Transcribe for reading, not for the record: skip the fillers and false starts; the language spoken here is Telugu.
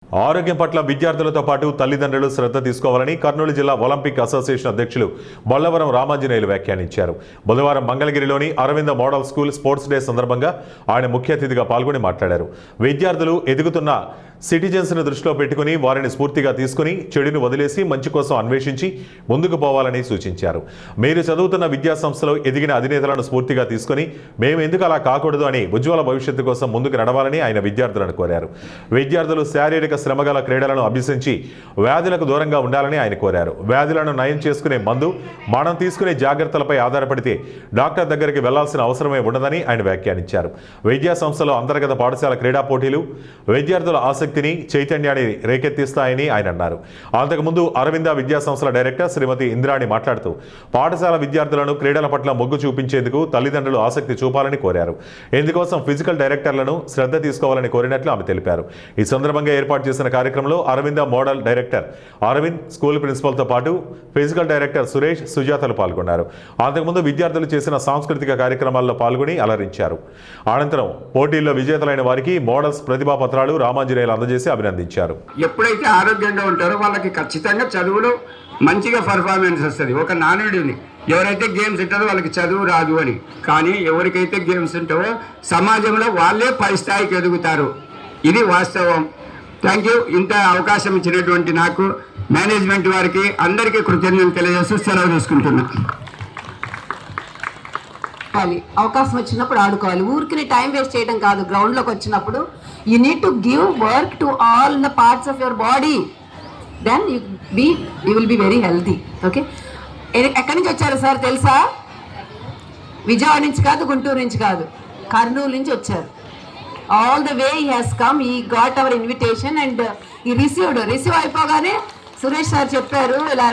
ఆరోగ్యం పట్ల విద్యార్థులతో పాటు తల్లిదండ్రులు శ్రద్ధ తీసుకోవాలని కర్నూలు జిల్లా ఒలింపిక్ అసోసియేషన్ అధ్యక్షులు బొల్లవరం రామాంజనేయులు వ్యాఖ్యానించారు. బుధవారం మంగళగిరిలోని Aravinda model school sports day సందర్భంగా ఆయన ముఖ్య అతిథిగా పాల్గొని మాట్లాడారు. విద్యార్థులు ఎదుగుతున్న సిటిజన్స్ను దృష్టిలో పెట్టుకుని వారిని స్ఫూర్తిగా తీసుకుని చెడును వదిలేసి మంచి కోసం అన్వేషించి ముందుకు పోవాలని సూచించారు. మీరు చదువుతున్న విద్యా సంస్థలో ఎదిగిన అధినేతలను స్ఫూర్తిగా తీసుకుని మేము ఎందుకు అలా కాకూడదు అని ఉజ్వల భవిష్యత్తు కోసం ముందుకు నడవాలని ఆయన విద్యార్థులను కోరారు. విద్యార్థులు శారీరక శ్రమగల క్రీడలను అభ్యసించి వ్యాధులకు దూరంగా ఉండాలని ఆయన కోరారు. వ్యాధులను నయం చేసుకునే మందు మనం తీసుకునే జాగ్రత్తలపై ఆధారపడితే డాక్టర్ దగ్గరికి వెళ్లాల్సిన అవసరమే ఉండదని ఆయన వ్యాఖ్యానించారు. విద్యా సంస్థలో అంతర్గత పాఠశాల క్రీడా పోటీలు విద్యార్థుల ఆసక్తిని చైతన్యాన్ని రేకెత్తిస్తాయని ఆయన అన్నారు. అంతకుముందు అరవింద విద్యా సంస్థల డైరెక్టర్ శ్రీమతి ఇంద్రాణి మాట్లాడుతూ పాఠశాల విద్యార్థులను క్రీడల పట్ల మొగ్గు చూపించేందుకు తల్లిదండ్రులు ఆసక్తి చూపాలని కోరారు. ఇందుకోసం ఫిజికల్ డైరెక్టర్లను శ్రద్ధ తీసుకోవాలని కోరినట్లు ఆమె తెలిపారు. ఈ సందర్భంగా ఏర్పాటు చేసిన కార్యక్రమంలో Aravinda model director Aravind, school ప్రిన్సిపల్తో పాటు ఫిజికల్ డైరెక్టర్ సురేష్, సుజాతలు పాల్గొన్నారు. అంతకుముందు విద్యార్థులు చేసిన సాంస్కృతిక కార్యక్రమాల్లో పాల్గొని అలరించారు. అనంతరం పోటీల్లో విజేతలైన వారికి మోడల్స్ ప్రతిభా పత్రాలు రామాంజనేయులు అందజేసి అభినందించారు. ఎప్పుడైతే ఆరోగ్యంగా ఉంటారో వాళ్ళకి ఖచ్చితంగా చదువులో మంచిగా పర్ఫార్మెన్స్ వస్తుంది. ఒక నానుడి ఉంది, ఎవరైతే గేమ్స్ ఉంటారో వాళ్ళకి చదువు రాదు అని. కానీ ఎవరికైతే గేమ్స్ ఉంటావో సమాజంలో వాళ్ళే పై స్థాయికి ఎదుగుతారు. ఇది వాస్తవం. Thank you. ఇంత అవకాశం ఇచ్చినటువంటి నాకు, మేనేజ్మెంట్ వారికి అందరికీ కృతజ్ఞతలు తెలియజేస్తూ సెలవు తీసుకుంటున్నా. అవకాశం వచ్చినప్పుడు ఆడుకోవాలి. ఊరికి టైం వేస్ట్ చేయడం కాదు. గ్రౌండ్లోకి వచ్చినప్పుడు you need to give work to all the parts of your body, then you will be very healthy. Okay, ఎక్కడి నుంచి వచ్చారు సార్ తెలుసా? విజయవాడ నుంచి కాదు, గుంటూరు నుంచి కాదు, కర్నూలు నుంచి వచ్చారు. All the way he has come, he got our invitation and he receive అయిపోగానే సురేష్ సార్ చెప్పారు ఇలా